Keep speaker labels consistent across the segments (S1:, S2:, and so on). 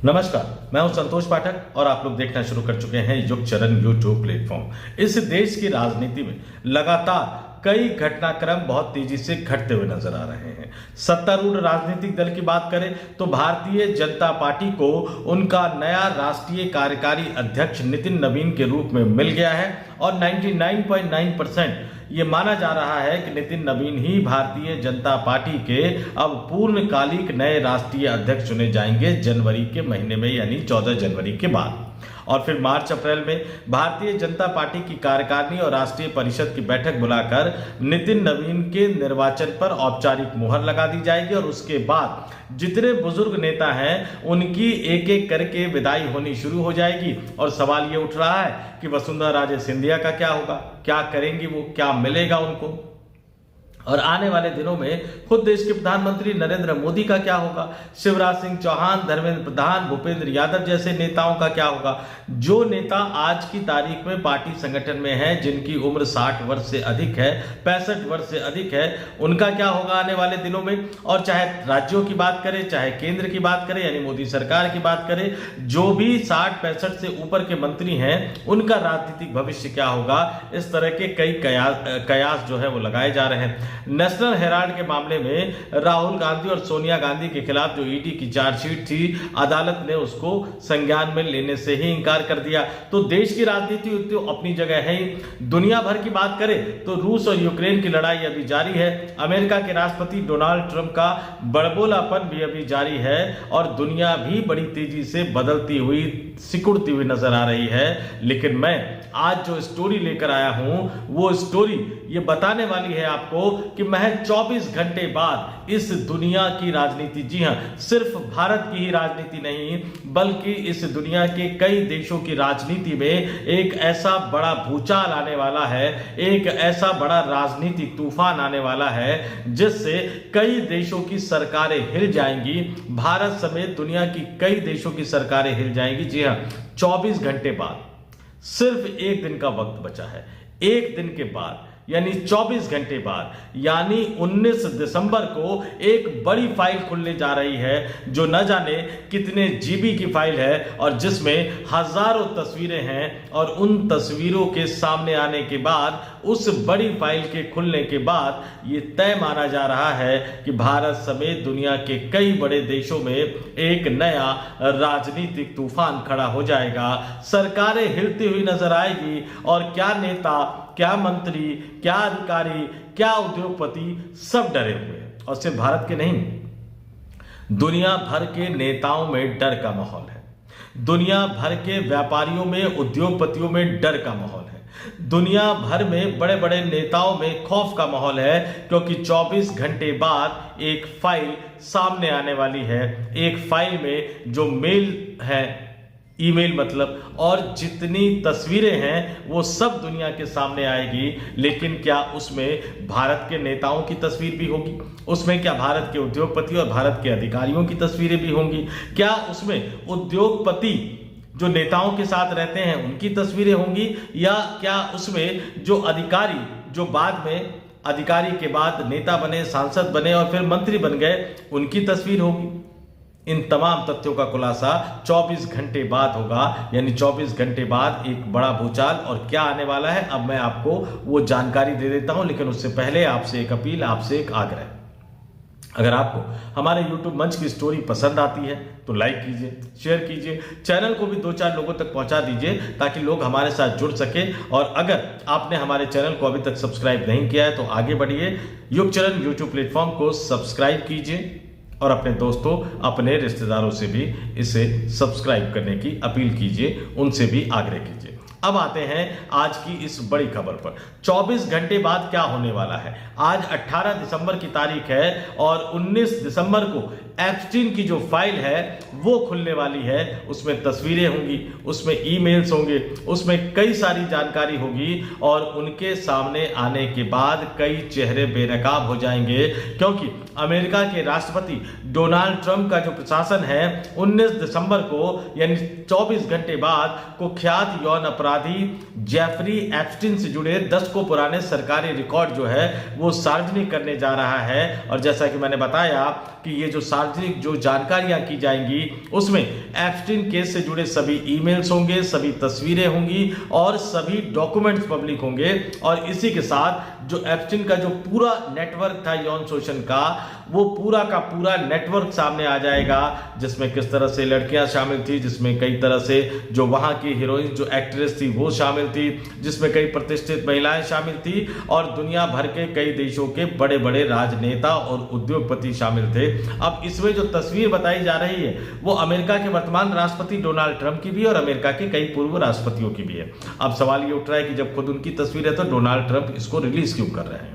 S1: नमस्कार, मैं हूं संतोष पाठक और आप लोग देखना शुरू कर चुके हैं युगचरण यूट्यूब प्लेटफॉर्म। इस देश की राजनीति में लगातार कई घटनाक्रम बहुत तेजी से घटते हुए नजर आ रहे हैं। सत्तारूढ़ राजनीतिक दल की बात करें तो भारतीय जनता पार्टी को उनका नया राष्ट्रीय कार्यकारी अध्यक्ष नितिन नवीन के रूप में मिल गया है और 99.9% ये माना जा रहा है कि नितिन नवीन ही भारतीय जनता पार्टी के अब पूर्णकालिक नए राष्ट्रीय अध्यक्ष चुने जाएंगे जनवरी के महीने में, यानी 14 जनवरी के बाद। और फिर मार्च अप्रैल में भारतीय जनता पार्टी की कार्यकारिणी और राष्ट्रीय परिषद की बैठक बुलाकर नितिन नवीन के निर्वाचन पर औपचारिक मुहर लगा दी जाएगी और उसके बाद जितने बुजुर्ग नेता हैं उनकी एक एक करके विदाई होनी शुरू हो जाएगी। और सवाल ये उठ रहा है कि वसुंधरा राजे सिंधिया का क्या होगा, क्या करेंगी वो, क्या मिलेगा उनको, और आने वाले दिनों में खुद देश के प्रधानमंत्री नरेंद्र मोदी का क्या होगा, शिवराज सिंह चौहान, धर्मेंद्र प्रधान, भूपेंद्र यादव जैसे नेताओं का क्या होगा। जो नेता आज की तारीख में पार्टी संगठन में हैं, जिनकी उम्र 60 वर्ष से अधिक है, 65 वर्ष से अधिक है, उनका क्या होगा आने वाले दिनों में। और चाहे राज्यों की बात करें, चाहे केंद्र की बात करें यानी मोदी सरकार की बात करें, जो भी 60-65 से ऊपर के मंत्री हैं उनका राजनीतिक भविष्य क्या होगा, इस तरह के कई कयास जो है वो लगाए जा रहे हैं। नेशनल हेराल्ड के मामले में राहुल गांधी और सोनिया गांधी के खिलाफ जो ईडी की चार्जशीट थी, अदालत ने उसको संज्ञान में लेने से ही इंकार कर दिया। तो देश की राजनीति तो अपनी जगह है ही। दुनिया भर की बात करें तो रूस और यूक्रेन की लड़ाई अभी जारी है। अमेरिका के राष्ट्रपति डोनाल्ड ट्रंप का बड़बोलापन भी अभी जारी है और दुनिया भी बड़ी तेजी से बदलती हुई, सिकुड़ती हुई नजर आ रही है। लेकिन मैं आज जो स्टोरी लेकर आया हूं वो स्टोरी ये बताने वाली है आपको कि महज 24 घंटे बाद इस दुनिया की राजनीति, जी हां, सिर्फ भारत की ही राजनीति नहीं बल्कि इस दुनिया के कई देशों की राजनीति में एक ऐसा बड़ा भूचाल आने वाला है, एक ऐसा बड़ा राजनीतिक तूफान आने वाला है जिससे कई देशों की सरकारें हिल जाएंगी। भारत समेत दुनिया की कई देशों की सरकारें हिल जाएंगी। जी हां, 24 घंटे बाद, सिर्फ एक दिन का वक्त बचा है। एक दिन के बाद यानी 24 घंटे बाद यानी 19 दिसंबर को एक बड़ी फाइल खुलने जा रही है जो न जाने कितने जीबी की फाइल है और जिसमें हजारों तस्वीरें हैं। और उन तस्वीरों के सामने आने के बाद, उस बड़ी फाइल के खुलने के बाद ये तय माना जा रहा है कि भारत समेत दुनिया के कई बड़े देशों में एक नया राजनीतिक तूफान खड़ा हो जाएगा। सरकारें हिलती हुई नजर आएगी और क्या नेता, क्या मंत्री, क्या अधिकारी, क्या उद्योगपति सब डरे हुए हैं। और सिर्फ भारत के नहीं, दुनिया भर के नेताओं में डर का माहौल है। दुनिया भर के व्यापारियों में, उद्योगपतियों में डर का माहौल है। दुनिया भर में बड़े बड़े नेताओं में खौफ का माहौल है क्योंकि 24 घंटे बाद एक फाइल सामने आने वाली है। एक फाइल में जो मेल है, ईमेल मतलब, और जितनी तस्वीरें हैं वो सब दुनिया के सामने आएगी। लेकिन क्या उसमें भारत के नेताओं की तस्वीर भी होगी? उसमें क्या भारत के उद्योगपति और भारत के अधिकारियों की तस्वीरें भी होंगी? क्या उसमें उद्योगपति जो नेताओं के साथ रहते हैं उनकी तस्वीरें होंगी? या क्या उसमें जो अधिकारी, जो बाद में अधिकारी के बाद नेता बने, सांसद बने और फिर मंत्री बन गए, उनकी तस्वीर होगी? इन तमाम तथ्यों का खुलासा 24 घंटे बाद होगा। यानी 24 घंटे बाद एक बड़ा भूचाल। और क्या आने वाला है अब मैं आपको वो जानकारी दे देता हूं, लेकिन उससे पहले आपसे एक अपील, आपसे एक आग्रह। अगर आपको हमारे YouTube मंच की स्टोरी पसंद आती है तो लाइक कीजिए, शेयर कीजिए, चैनल को भी 2-4 लोगों तक पहुंचा दीजिए ताकि लोग हमारे साथ जुड़ सके। और अगर आपने हमारे चैनल को अभी तक सब्सक्राइब नहीं किया है तो आगे बढ़िए, युगचरण YouTube प्लेटफॉर्म को सब्सक्राइब कीजिए और अपने दोस्तों, अपने रिश्तेदारों से भी इसे सब्सक्राइब करने की अपील कीजिए, उनसे भी आग्रह कीजिए। अब आते हैं आज की इस बड़ी खबर पर। 24 घंटे बाद क्या होने वाला है? आज 18 दिसंबर की तारीख है और 19 दिसंबर को एप्स्टीन की जो फाइल है वो खुलने वाली है। उसमें तस्वीरें होंगी, उसमें ईमेल्स होंगे, उसमें कई सारी जानकारी होगी और उनके सामने आने के बाद कई चेहरे बेनकाब हो जाएंगे क्योंकि अमेरिका के राष्ट्रपति डोनाल्ड ट्रंप का जो प्रशासन है 19 दिसंबर को यानी 24 घंटे बाद कुख्यात यौन अपराधी जेफरी एप्स्टीन से जुड़े 10 को पुराने सरकारी रिकॉर्ड जो है वो सार्वजनिक करने जा रहा है। और जैसा कि मैंने बताया कि ये जो सार्वजनिक जो जानकारियां की जाएंगी उसमें एप्स्टीन केस से जुड़े सभी ईमेल्स होंगे, सभी तस्वीरें होंगी और सभी डॉक्यूमेंट्स पब्लिक होंगे। और इसी के साथ जो एप्स्टीन का जो पूरा नेटवर्क था यौन शोषण का, वो पूरा का पूरा नेटवर्क सामने आ जाएगा, जिसमें किस तरह से लड़कियां शामिल थी, जिसमें कई तरह से जो वहां की हीरोइन जो एक्ट्रेस थी वो शामिल थी, जिसमें कई प्रतिष्ठित महिलाएं शामिल थी और दुनिया भर के कई देशों के बड़े बड़े राजनेता और उद्योगपति शामिल थे। अब इसमें जो तस्वीर बताई जा रही है वो अमेरिका के वर्तमान राष्ट्रपति डोनाल्ड ट्रंप की भी है और अमेरिका के कई पूर्व राष्ट्रपतियों की भी है। अब सवाल ये उठ रहा है कि जब खुद उनकी तस्वीर है तो डोनाल्ड ट्रंप इसको रिलीज क्यों कर रहे हैं,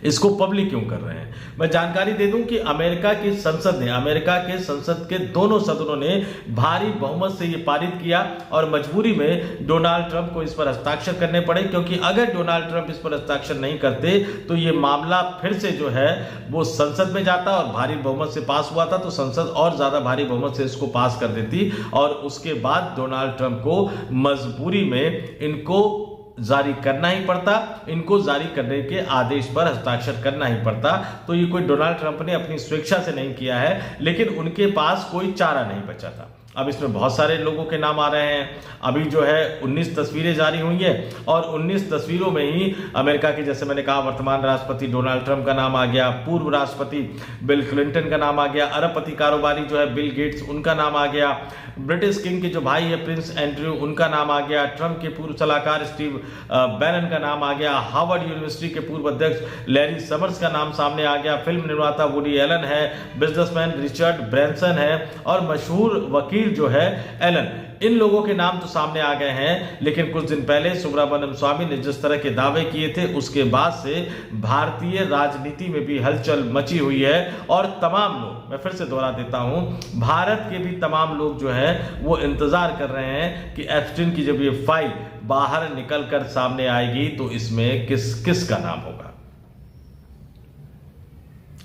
S1: इसको पब्लिक क्यों कर रहे हैं। मैं जानकारी दे दूं कि अमेरिका की संसद ने, अमेरिका के संसद के दोनों सदनों ने भारी बहुमत से यह पारित किया और मजबूरी में डोनाल्ड ट्रंप को इस पर हस्ताक्षर करने पड़े, क्योंकि अगर डोनाल्ड ट्रंप इस पर हस्ताक्षर नहीं करते तो यह मामला फिर से जो है वो संसद में जाता और भारी बहुमत से पास हुआ था तो संसद और ज्यादा भारी बहुमत से इसको पास कर देती और उसके बाद डोनाल्ड ट्रंप को मजबूरी में इनको जारी करना ही पड़ता, इनको जारी करने के आदेश पर हस्ताक्षर करना ही पड़ता। तो ये कोई डोनाल्ड ट्रंप ने अपनी स्वेच्छा से नहीं किया है, लेकिन उनके पास कोई चारा नहीं बचा था। अब इसमें बहुत सारे लोगों के नाम आ रहे हैं। अभी जो है 19 तस्वीरें जारी हुई हैं और 19 तस्वीरों में ही अमेरिका के, जैसे मैंने कहा, वर्तमान राष्ट्रपति डोनाल्ड ट्रंप का नाम आ गया, पूर्व राष्ट्रपति बिल क्लिंटन का नाम आ गया, अरबपति कारोबारी जो है बिल गेट्स उनका नाम आ गया, ब्रिटिश किंग के जो भाई है प्रिंस एंड्रयू उनका नाम आ गया, ट्रंप के पूर्व सलाहकार स्टीव बैनन का नाम आ गया, हार्वर्ड यूनिवर्सिटी के पूर्व अध्यक्ष लैरी समर्स का नाम सामने आ गया, फिल्म निर्माता वुडी एलन है, बिजनेसमैन रिचर्ड ब्रैंसन है और मशहूर वकील जो है एलन। इन लोगों के नाम तो सामने आ गए हैं, लेकिन कुछ दिन पहले सुब्रमण्यम स्वामी ने जिस तरह के दावे किए थे उसके बाद से भारतीय राजनीति में भी हलचल मची हुई है और तमाम लोग, मैं फिर से दोहरा देता हूं, भारत के भी तमाम लोग जो है वो इंतजार कर रहे हैं कि एप्स्टीन की जब ये फाइल बाहर निकलकर सामने आएगी तो इसमें किस किस का नाम होगा।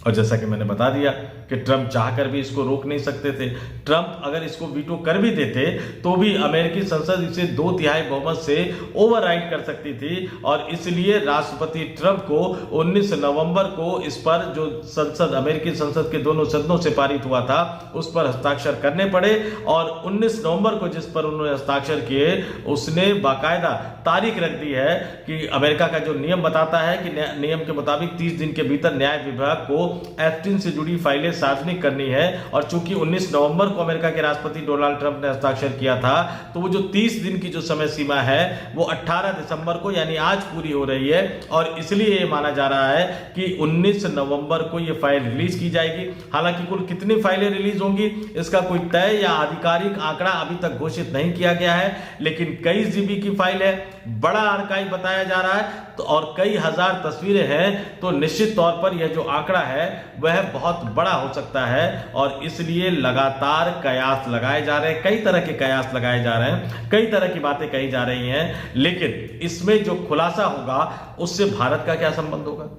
S1: और जैसा कि मैंने बता दिया कि ट्रंप चाहकर भी इसको रोक नहीं सकते थे। ट्रंप अगर इसको वीटो कर भी देते तो भी अमेरिकी संसद इसे 2/3 बहुमत से ओवरराइड कर सकती थी और इसलिए राष्ट्रपति ट्रंप को 19 नवंबर को इस पर जो संसद, अमेरिकी संसद के दोनों सदनों से पारित हुआ था उस पर हस्ताक्षर करने पड़े और 19 नवंबर को जिस पर उन्होंने हस्ताक्षर किए उसने बाकायदा तारीख रख दी है कि अमेरिका का जो नियम बताता है कि नियम के मुताबिक 30 दिन के भीतर न्याय विभाग को एप्स्टीन से जुड़ी फाइलें सार्वजनिक करनी है। और चूंकि 19 नवंबर को अमेरिका के राष्ट्रपति डोनाल्ड ट्रंप ने हस्ताक्षर किया था तो वो जो 30 दिन की जो समय सीमा है वो 18 दिसंबर को यानी आज पूरी हो रही है और इसलिए ये माना जा रहा है कि 19 नवंबर को ये फाइल रिलीज की जाएगी। हालांकि कुल कितनी फाइलें रिलीज होंगी इसका कोई तय या आधिकारिक आंकड़ा अभी तक घोषित नहीं किया गया है, लेकिन कई जीबी की फाइल है, बड़ा आर्काइव बताया जा रहा है तो और कई हजार तस्वीरें हैं, तो निश्चित तौर पर यह जो आंकड़ा है वह बहुत बड़ा हो सकता है और इसलिए लगातार कयास लगाए जा रहे हैं, कई तरह के कयास लगाए जा रहे हैं, कई तरह की बातें कही जा रही हैं, लेकिन इसमें जो खुलासा होगा उससे भारत का क्या संबंध होगा,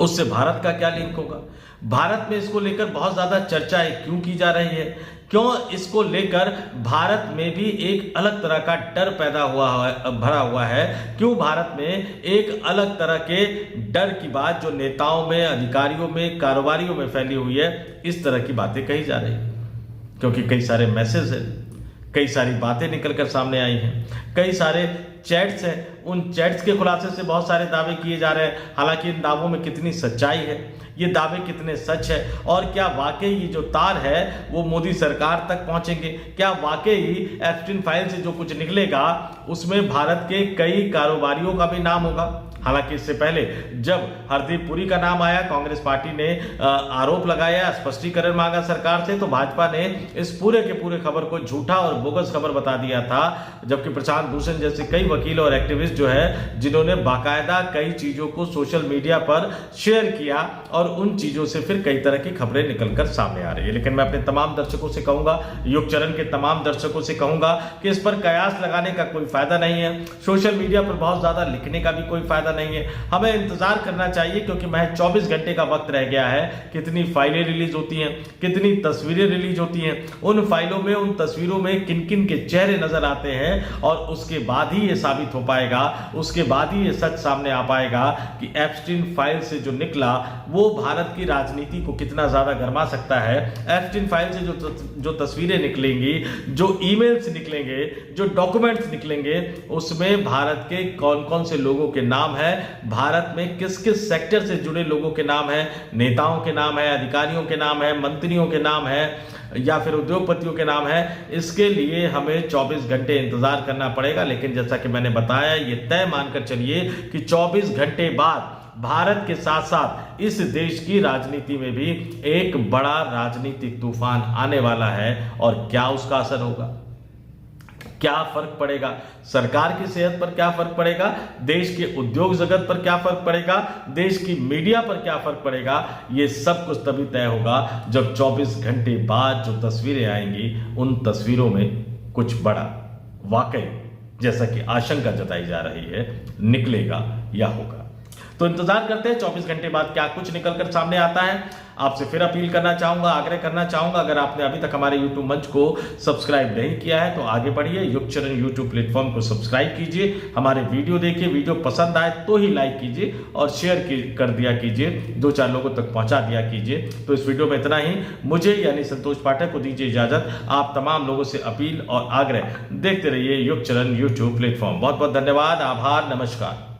S1: उससे भारत का क्या लिंक होगा। भारत में इसको लेकर बहुत ज्यादा चर्चा क्यों की जा रही है, क्यों इसको लेकर भारत में भी एक अलग तरह का डर पैदा हुआ भरा हुआ है, क्यों भारत में एक अलग तरह के डर की बात जो नेताओं में, अधिकारियों में, कारोबारियों में फैली हुई है, इस तरह की बातें कही जा रही है। क्योंकि कई सारे मैसेज हैं, कई सारी बातें निकलकर सामने आई हैं, कई सारे चैट्स हैं, उन चैट्स के खुलासे से बहुत सारे दावे किए जा रहे हैं। हालांकि इन दावों में कितनी सच्चाई है, ये दावे कितने सच है और क्या वाकई ये जो तार है वो मोदी सरकार तक पहुंचेंगे, क्या वाकई एप्स्टीन फाइल से जो कुछ निकलेगा उसमें भारत के कई कारोबारियों का भी नाम होगा। हालांकि इससे पहले जब हरदीप पुरी का नाम आया, कांग्रेस पार्टी ने आरोप लगाया, स्पष्टीकरण मांगा सरकार से, तो भाजपा ने इस पूरे के पूरे खबर को झूठा और बोगस खबर बता दिया था, जबकि प्रशांत भूषण जैसे कई वकील और एक्टिविस्ट जो है जिन्होंने बाकायदा कई चीजों को सोशल मीडिया पर शेयर किया और उन चीजों से फिर कई तरह की खबरें निकलकर सामने आ रही है। लेकिन मैं अपने तमाम दर्शकों से कहूंगा, युग चरण के तमाम दर्शकों से कहूंगा कि इस पर कयास लगाने का कोई फायदा नहीं है, सोशल मीडिया पर बहुत ज्यादा लिखने का भी कोई फायदा ज़्यादा नहीं है, हमें इंतज़ार करना चाहिए क्योंकि महज 24 घंटे का वक्त रह गया है। कितनी फाइलें रिलीज होती हैं, कितनी तस्वीरें रिलीज होती हैं, उन फाइलों में, उन तस्वीरों में किन किन के चेहरे नजर आते हैं, और उसके बाद ही ये साबित हो पाएगा, उसके बाद ही ये सच सामने आ पाएगा कि एप्स्टीन फाइल से जो निकला वो भारत की राजनीति को कितना ज़्यादा गरमा सकता है। एप्स्टीन फाइल से जो तस्वीरें निकलेंगी, जो ईमेल्स निकलेंगे, जो डॉक्यूमेंट्स निकलेंगे, उसमें भारत के कौन कौन से लोगों के नाम है, भारत में किस किस सेक्टर से जुड़े लोगों के नाम है, नेताओं के नाम है, अधिकारियों के नाम है, मंत्रियों के नाम है, या फिर उद्योगपतियों के नाम है। इसके लिए हमें 24 घंटे इंतजार करना पड़ेगा। लेकिन जैसा कि मैंने बताया, ये तय मानकर चलिए कि 24 घंटे बाद भारत के साथ साथ इस देश की राजनीति में भी एक बड़ा राजनीतिक तूफान आने वाला है। और क्या उसका असर होगा, क्या फर्क पड़ेगा, सरकार की सेहत पर क्या फर्क पड़ेगा, देश के उद्योग जगत पर क्या फर्क पड़ेगा, देश की मीडिया पर क्या फर्क पड़ेगा, ये सब कुछ तभी तय होगा जब 24 घंटे बाद जो तस्वीरें आएंगी, उन तस्वीरों में कुछ बड़ा वाकई, जैसा कि आशंका जताई जा रही है, निकलेगा या होगा। तो इंतजार करते हैं 24 घंटे बाद क्या कुछ निकलकर सामने आता है। आपसे फिर अपील करना चाहूंगा, आग्रह करना चाहूंगा, अगर आपने अभी तक हमारे YouTube मंच को सब्सक्राइब नहीं किया है तो आगे बढ़िए, युगचरण YouTube प्लेटफॉर्म को सब्सक्राइब कीजिए, हमारे वीडियो देखिए, वीडियो पसंद आए तो ही लाइक कीजिए और शेयर कर दिया कीजिए, 2-4 लोगों तक पहुंचा दिया कीजिए। तो इस वीडियो में इतना ही। मुझे यानी संतोष पाठक को दीजिए इजाजत। आप तमाम लोगों से अपील और आग्रह, देखते रहिए युगचरण YouTube प्लेटफॉर्म। बहुत बहुत धन्यवाद, आभार, नमस्कार।